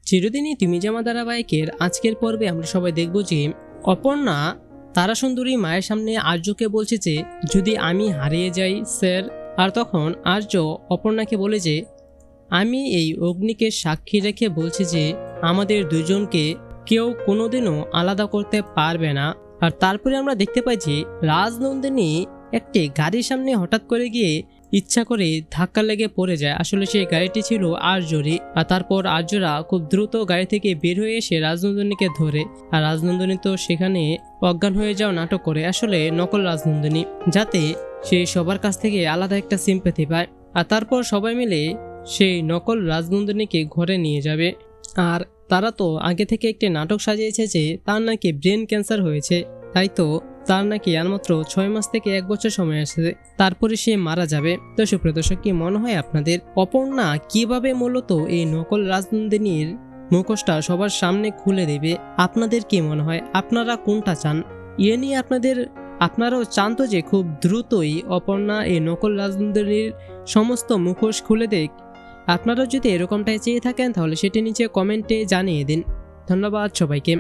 চিরদিনই তুমি জামা ধারাবাহিকের আজকের পর্বে আমরা সবাই দেখব যে অপর্ণা তারাসুন্দরী মায়ের সামনে আর্যকে বলছে যে যদি আমি হারিয়ে যাই স্যার। আর তখন আর্য অপর্ণাকে বলে যে আমি এই অগ্নিকে সাক্ষী রেখে বলছি যে আমাদের দুজনকে কেউ কোনোদিনও আলাদা করতে পারবে না। আর তারপরে আমরা দেখতে পাই যে রাজনন্দিনী একটি গাড়ির সামনে হঠাৎ করে গিয়ে ইচ্ছা করে ধাক্কা লেগে পড়ে যায়। আসলে সেই গাড়িটি ছিল আর্যরই। আর তারপর আর্যরা খুব দ্রুত গাড়ি থেকে বের হয়ে এসে রাজনন্দিনীকে ধরে। আর রাজনন্দিনী তো সেখানে অজ্ঞান হয়ে যাওয়া নাটক করে, আসলে নকল রাজনন্দিনী, যাতে সে সবার কাছ থেকে আলাদা একটা সিম্প্যাথি পায়। আর তারপর সবাই মিলে সেই নকল রাজনন্দিনীকে ঘরে নিয়ে যাবে। আর তারা তো আগে থেকে একটি নাটক সাজিয়েছে যে তার নাকি ব্রেন ক্যান্সার হয়েছে, তাই তো তার নাকি আর মাত্র 6 মাস থেকে 1 বছর সময় আসছে, তারপরে সে মারা যাবে। তো সুপ্রিয় দর্শক, কি মনে হয় আপনাদের অপর্ণা কিভাবে মূলত এই নকল রাজনন্দিনীর মুখোশটা সবার সামনে খুলে দেবে? আপনাদের কি মনে হয়? আপনারা কোনটা চান? এ নিয়ে আপনারাও চান তো যে খুব দ্রুতই অপর্ণা এই নকল রাজনন্দিনীর সমস্ত মুখোশ খুলে দেখ? আপনারা যদি এরকমটাই চেয়ে থাকেন তাহলে সেটি নিচে কমেন্টে জানিয়ে দিন। ধন্যবাদ সবাইকে।